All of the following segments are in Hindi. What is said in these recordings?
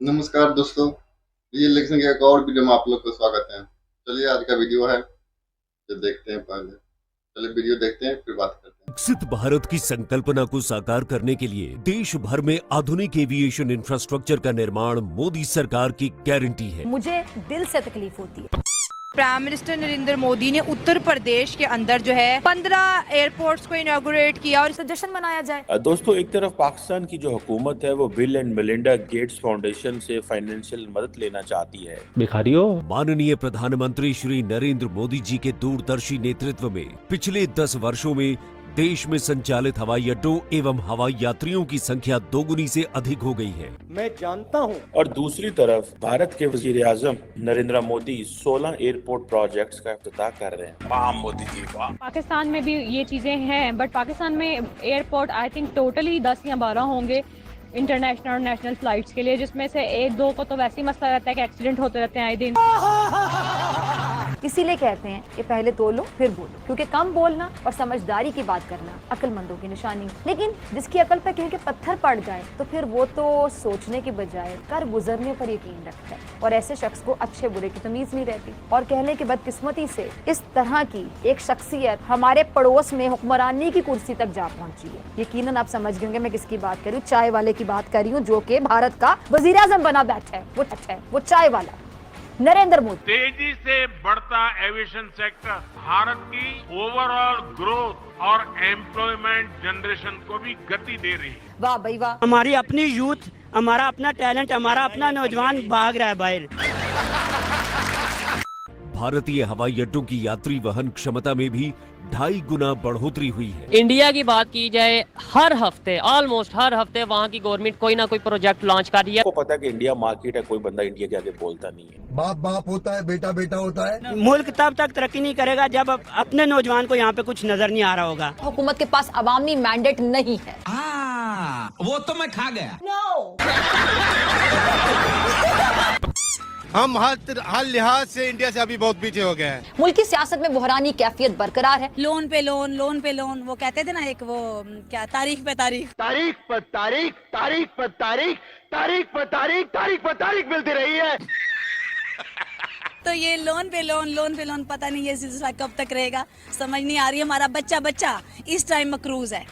नमस्कार दोस्तों, ये इलेक्शन के एक और वीडियो में आप लोग का स्वागत है। चलिए आज का वीडियो है जो देखते हैं पहले। चलिए वीडियो देखते हैं फिर बात करते हैं। विकसित भारत की संकल्पना को साकार करने के लिए देश भर में आधुनिक एविएशन इंफ्रास्ट्रक्चर का निर्माण मोदी सरकार की गारंटी है। मुझे दिल से तकलीफ होती है। प्राइम मिनिस्टर नरेंद्र मोदी ने उत्तर प्रदेश के अंदर जो है 15 एयरपोर्ट्स को इनॉग्रेट किया और तो जश्न मनाया जाए। दोस्तों, एक तरफ पाकिस्तान की जो हुकूमत है वो bill and Melinda Gates foundation से फाइनेंशियल मदद लेना चाहती है। भिखारियों, माननीय प्रधानमंत्री श्री नरेंद्र मोदी जी के दूरदर्शी नेतृत्व में पिछले 10 वर्षों में देश में संचालित हवाई अड्डों एवं हवाई यात्रियों की संख्या दोगुनी से अधिक हो गई है। मैं जानता हूँ। और दूसरी तरफ भारत के वजीर आजम नरेंद्र मोदी 16 एयरपोर्ट प्रोजेक्ट्स का इफ्तिताह कर रहे हैं। वाह मोदी जी वाह। पाकिस्तान में भी ये चीज़ें हैं, बट पाकिस्तान में एयरपोर्ट आई थिंक टोटली 10 या 12 होंगे इंटरनेशनल और नेशनल फ्लाइट्स के लिए, जिसमें से 1-2 को तो वैसे ही मसला रहता है कि एक्सीडेंट होते रहते हैं आए दिन। इसीलिए कहते हैं कि पहले तोलो फिर बोलो, क्योंकि कम बोलना और समझदारी की बात करना अक्लमंदों की निशानी। लेकिन जिसकी अकल पे कहीं के पत्थर पड़ जाए तो फिर वो तो सोचने की बजाय कर गुजरने पर यकीन रखता है, और ऐसे शख्स को अच्छे बुरे की तमीज नहीं रहती। और कहने की बदकिस्मती से इस तरह की एक शख्सियत हमारे पड़ोस में हुक्मरानी की कुर्सी तक जा पहुंची है। यकीनन आप समझ गए होंगे मैं किसकी बात कर रही हूँ। चाय वाले की बात कर रही हूँ, जो कि भारत का वजीर आजम बना बैठा है। वो चाय वाला नरेंद्र मोदी। तेजी से बढ़ता एविएशन सेक्टर भारत की ओवरऑल ग्रोथ और एम्प्लॉयमेंट जनरेशन को भी गति दे रही है। वाह भाई वाह। हमारी अपनी यूथ, हमारा अपना टैलेंट, हमारा अपना नौजवान भाग रहा है बाहर। भारतीय हवाई अड्डों की यात्री वहन क्षमता में भी 2.5 गुना बढ़ोतरी हुई है। इंडिया की बात की जाए, हर हफ्ते ऑलमोस्ट हर हफ्ते वहाँ की गवर्नमेंट कोई ना कोई प्रोजेक्ट लॉन्च कर रही है। आपको पता है कि इंडिया मार्केट है, कोई बंदा इंडिया के आगे बोलता नहीं है। बाप बाप होता है, बेटा बेटा होता है। मुल्क तब तक तरक्की नहीं करेगा जब अपने नौजवान को यहाँ पे कुछ नजर नहीं आ रहा होगा। हुकूमत के पास अवामी मैंडेट नहीं है। वो तो मैं खा गया। हम हर लिहाज से इंडिया से अभी बहुत पीछे हो गए हैं। मुल्क की सियासत में बुहरानी कैफियत बरकरार है। लोन पे लोन, वो कहते थे ना एक वो क्या तारीख पे तारीख मिलती रही है। तो ये लोन पे लोन पता नहीं ये सिलसिला कब तक रहेगा, समझ नहीं आ रही। हमारा बच्चा इस टाइम मकरूज है।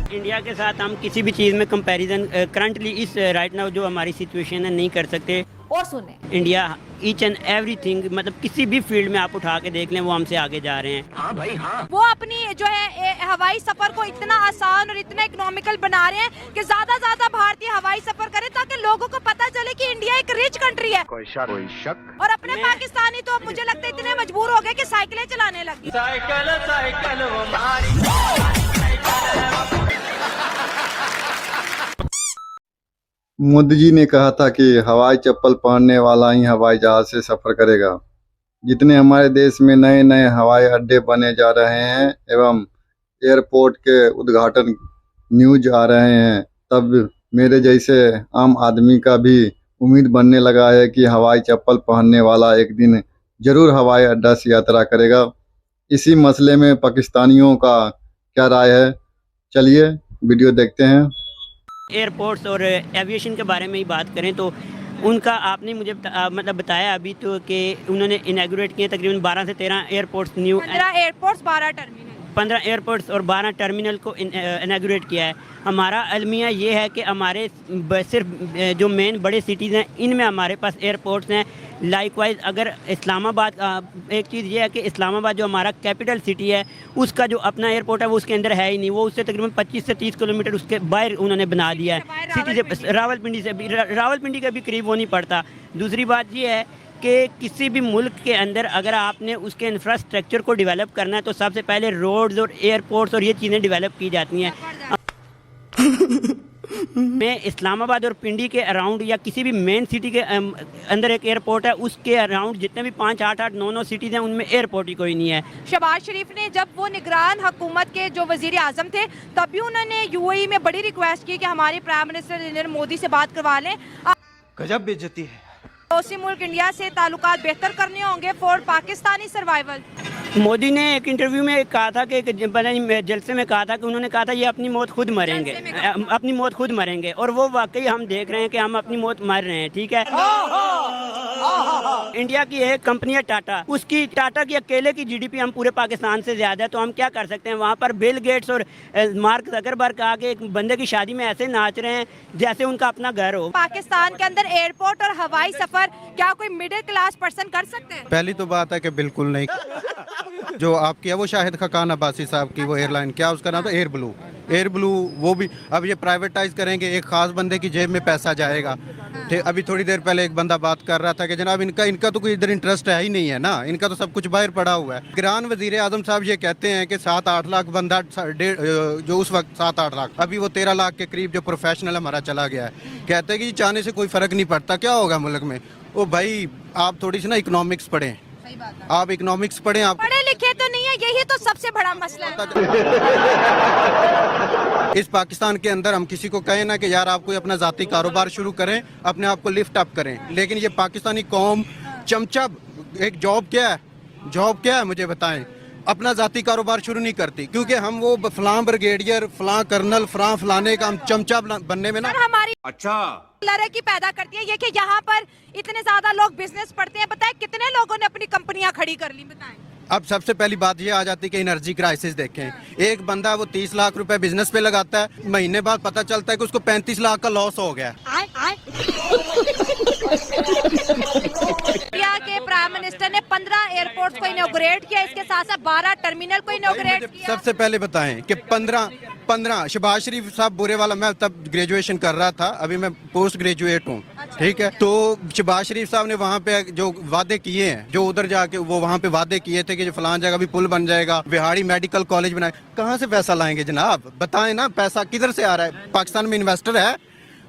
इंडिया के साथ हम किसी भी चीज में कंपैरिजन करंटली इस राइट नाउ जो हमारी सिचुएशन है नहीं कर सकते। और सुने, इंडिया ईच एंड एवरीथिंग, मतलब किसी भी फील्ड में आप उठा के देख लें वो हमसे आगे जा रहे हैं। हाँ भाई हाँ। वो अपनी जो है हवाई सफर को इतना आसान और इतना इकोनॉमिकल बना रहे हैं कि ज्यादा भारतीय हवाई सफर करें, ताकि लोगों को पता चले कि इंडिया एक रिच कंट्री है। कोई शक। और अपने पाकिस्तानी तो मुझे लगता है इतने मजबूर हो गए कि साइकिलें चलाने लगी। मोदी जी ने कहा था कि हवाई चप्पल पहनने वाला ही हवाई जहाज से सफर करेगा। जितने हमारे देश में नए नए हवाई अड्डे बने जा रहे हैं एवं एयरपोर्ट के उद्घाटन न्यूज आ रहे हैं, तब मेरे जैसे आम आदमी का भी उम्मीद बनने लगा है कि हवाई चप्पल पहनने वाला एक दिन जरूर हवाई अड्डा से यात्रा करेगा। इसी मसले में पाकिस्तानियों का क्या राय है, चलिए वीडियो देखते हैं। एयरपोर्ट्स और एविएशन के बारे में ही बात करें तो उनका आपने मुझे मतलब बताया अभी तो कि उन्होंने इनॉग्रेट किए तकरीबन 12 से 13 airports, new 15 airports 12 terminal, 15 airports और 12 टर्मिनल को इनॉग्रेट किया है। हमारा अलमिया ये है कि हमारे सिर्फ जो मेन बड़े सिटीज़ हैं इनमें हमारे पास एयरपोर्ट्स हैं। लाइकवाइज अगर इस्लामाबाद, एक चीज़ ये है कि इस्लामाबाद जो हमारा कैपिटल सिटी है उसका जो अपना एयरपोर्ट है वो उसके अंदर है ही नहीं, वो उससे तकरीबन 25 से 30 किलोमीटर उसके बाहर उन्होंने बना दिया है सिटी से। रावलपिंडी का भी करीब वो नहीं पड़ता। दूसरी बात ये है कि किसी भी मुल्क के अंदर अगर आपने उसके इंफ्रास्ट्रक्चर को डेवलप करना है तो सबसे पहले रोड्स और एयरपोर्ट्स और ये चीज़ें डेवलप की जाती हैं। में इस्लामाबाद और पिंडी के अराउंड या किसी भी मेन सिटी के अंदर एक एयरपोर्ट है, उसके अराउंड जितने भी 5, 8, 8, 9 सिटीज़ हैं उनमें एयरपोर्ट ही कोई नहीं है। शहबाज शरीफ ने जब वो निगरान हुकूमत के जो वजीर आजम थे तभी उन्होंने यूएई में बड़ी रिक्वेस्ट की कि हमारे प्राइम मिनिस्टर नरेंद्र मोदी से बात करवा लें। गजब बेइज्जती है। पड़ोसी मुल्क इंडिया से ताल्लुकात बेहतर करने होंगे फॉर पाकिस्तानी सर्वाइवल। मोदी ने एक इंटरव्यू में कहा था कि पता नहीं जलसे में कहा था कि उन्होंने कहा था ये अपनी मौत खुद मरेंगे, अपनी मौत खुद मरेंगे, और वो वाकई हम देख रहे हैं कि हम अपनी मौत मर रहे हैं। ठीक है, इंडिया की एक कंपनी है टाटा, उसकी टाटा की अकेले की जीडीपी हम पूरे पाकिस्तान से ज्यादा है, तो हम क्या कर सकते हैं? वहाँ पर बिल गेट्स और मार्क जकरबर्ग आके एक बंदे की शादी में ऐसे नाच रहे हैं जैसे उनका अपना घर हो। पाकिस्तान के अंदर एयरपोर्ट और हवाई सफर क्या कोई मिडिल क्लास पर्सन कर सकते हैं? पहली तो बात है कि बिल्कुल नहीं। जो आपकी है वो शाहिद खकान अब्बासी साहब की वो एयरलाइन, क्या उसका नाम था, एयर ब्लू, वो भी अब ये प्राइवेटाइज करेंगे, एक खास बंदे की जेब में पैसा जाएगा। ठीक, अभी थोड़ी देर पहले एक बंदा बात कर रहा था कि जनाब इनका तो कोई इधर इंटरेस्ट है ही नहीं है ना, इनका तो सब कुछ बाहर पड़ा हुआ है। ईरान वजीर आजम साहब ये कहते हैं कि 7-8 लाख बंदा, जो उस वक्त 7-8 लाख, अभी वो 13 लाख के करीब जो प्रोफेशनल हमारा चला गया है, कहते हैं कि चाहने से कोई फर्क नहीं पड़ता, क्या होगा मुल्क में। ओ भाई, आप थोड़ी सी ना इकोनॉमिक्स पढ़ें, आप इकोनॉमिक्स पढ़ें, आप पढ़े लिखे तो नहीं है, यही तो सबसे बड़ा मसला है। इस पाकिस्तान के अंदर हम किसी को कहें ना कि यार आप कोई अपना जाती कारोबार शुरू करें, अपने आप को लिफ्ट अप करें, लेकिन ये पाकिस्तानी कौम चमचा, एक जॉब क्या है मुझे बताएं, अपना जाती कारोबार शुरू नहीं करती, क्योंकि हम वो फलां ब्रिगेडियर, फलां कर्नल, फलाने का हम चमचा बनने में ना हमारी लड़की पैदा करती है ये कि यहाँ पर इतने ज्यादा लोग बिजनेस पढ़ते हैं। बताएं कितने लोगों ने अपनी कंपनियां खड़ी कर ली, बताएं। अब सबसे पहली बात ये आ जाती है कि एनर्जी क्राइसिस देखें, एक बंदा वो 30 लाख रुपए बिजनेस पे लगाता है, महीने बाद पता चलता है कि उसको 35 लाख का लॉस हो गया। इंडिया के प्राइम मिनिस्टर ने 15 एयरपोर्ट्स को इनॉग्रेट किया, इसके साथ साथ 12 टर्मिनल को इनॉग्रेट किया। सबसे पहले बताएं कि 15 शहबाज शरीफ साहब बुरे वाला, मैं तब ग्रेजुएशन कर रहा था, अभी मैं पोस्ट ग्रेजुएट हूँ। ठीक है, तो शहबाज शरीफ साहब ने वहाँ पे जो वादे किए हैं, जो उधर जाके वो वहाँ पे वादे किए थे कि जो फलां जगह भी पुल बन जाएगा, बिहाड़ी मेडिकल कॉलेज बनाए, कहाँ से पैसा लाएंगे जनाब? बताएं ना, पैसा किधर से आ रहा है? पाकिस्तान में इन्वेस्टर है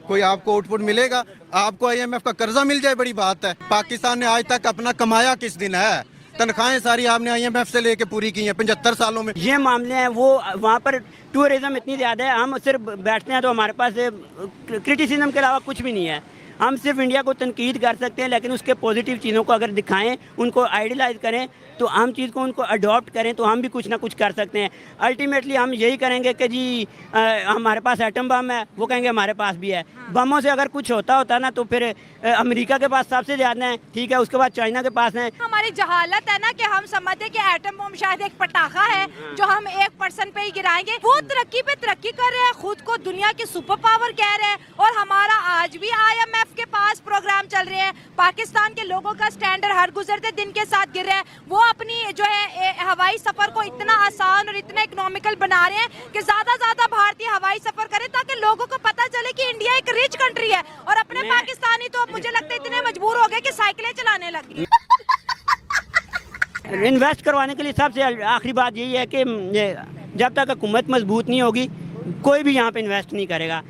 कोई? आपको आउटपुट मिलेगा? आपको IMF का कर्जा मिल जाए, बड़ी बात है। पाकिस्तान ने आज तक अपना कमाया किस दिन है? तनख्वाहें सारी आपने IMF से लेके पूरी की हैं 75 सालों में। ये मामले हैं, वो वहाँ पर टूरिज्म इतनी ज़्यादा है, हम सिर्फ बैठते हैं तो हमारे पास क्रिटिसिज्म के अलावा कुछ भी नहीं है। हम सिर्फ इंडिया को तनकीद कर सकते हैं, लेकिन उसके पॉजिटिव चीज़ों को अगर दिखाएं, उनको आइडियलाइज करें, तो हम चीज़ को उनको अडॉप्ट करें, तो हम भी कुछ ना कुछ कर सकते हैं। अल्टीमेटली हम यही करेंगे कि जी हमारे पास एटम बम है, वो कहेंगे हमारे पास भी है। बमों से अगर कुछ होता ना तो फिर अमेरिका के पास सबसे ज़्यादा है, ठीक है, उसके बाद चाइना के पास है। हमारी जहालत है ना कि हम समझते कि एटम बम शायद एक पटाखा है जो हम एक पर्सन पे ही गिराएंगे। वो तरक्की पे तरक्की कर रहे हैं, खुद को दुनिया की सुपर पावर कह रहे हैं, और हमारा आज भी IMF के पास प्रोग्राम चल रहे हैं। पाकिस्तान के लोगों का स्टैंडर्ड हर गुजरते दिन के साथ गिर रहा है। वो अपनी जो है हवाई सफर को इतना आसान और इतना इकोनॉमिकल बना रहे हैं कि ज्यादा भारतीय हवाई सफर करें, ताकि लोगों को पता चले कि इंडिया एक रिच कंट्री है। और अपने पाकिस्तानी तो मुझे लगता है इतने मजबूर हो गए कि साइकिलें चलाने लगे। इन्वेस्ट करवाने के लिए सबसे आखिरी बात यही है कि जब तक हुकूमत मजबूत नहीं होगी, कोई भी यहाँ पे इन्वेस्ट नहीं करेगा।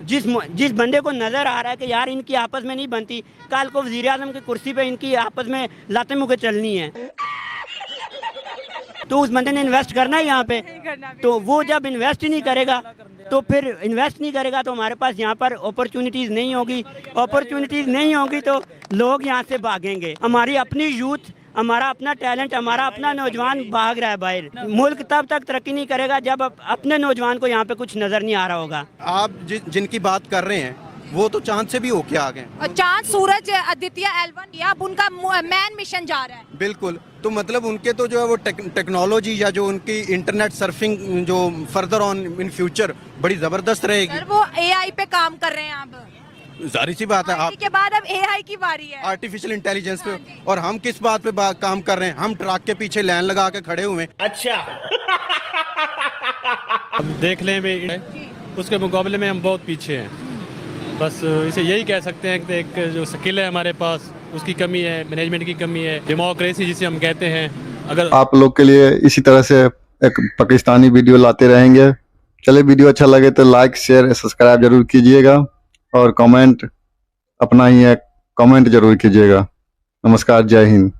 जिस बंदे को नजर आ रहा है कि यार इनकी आपस में नहीं बनती, कल को वजीर आजम की कुर्सी पे इनकी आपस में लाते मुके चलनी है, तो उस बंदे ने इन्वेस्ट करना है यहाँ पे। तो वो जब इन्वेस्ट ही नहीं करेगा तो फिर तो हमारे पास यहाँ पर अपॉर्चुनिटीज़ नहीं होगी, तो लोग यहाँ से भागेंगे। हमारी अपनी यूथ, हमारा अपना टैलेंट, हमारा अपना नौजवान भाग रहा है बाहर। मुल्क तब तक तरक्की नहीं करेगा जब अपने नौजवान को यहाँ पे कुछ नजर नहीं आ रहा होगा। आप जिनकी बात कर रहे हैं वो तो चांद से भी होके आ गए। चांद, सूरज, आदित्य L1, या अब उनका मैन मिशन जा रहा है। बिल्कुल, तो मतलब उनके तो जो है वो टेक्नोलॉजी या जो उनकी इंटरनेट सर्फिंग जो फर्दर ऑन इन फ्यूचर बड़ी जबरदस्त रहेगी। सर, वो AI पे काम कर रहे हैं अब। जाहिर सी बात है, आप के बाद अब AI की बारी है, आर्टिफिशियल इंटेलिजेंस पे। और हम किस बात पे काम कर रहे हैं? हम ट्रक के पीछे लाइन लगा के खड़े हुए। अच्छा, अब देख लें भी उसके मुकाबले में हम बहुत पीछे हैं। बस इसे यही कह सकते हैं कि एक जो स्किल है हमारे पास, उसकी कमी है, मैनेजमेंट की कमी है, डेमोक्रेसी जिसे हम कहते हैं। अगर आप लोग के लिए इसी तरह से एक पाकिस्तानी वीडियो लाते रहेंगे। चले, वीडियो अच्छा लगे तो लाइक, शेयर, सब्सक्राइब जरूर कीजिएगा, और कमेंट अपना ही एक कमेंट जरूर कीजिएगा। नमस्कार, जय हिंद।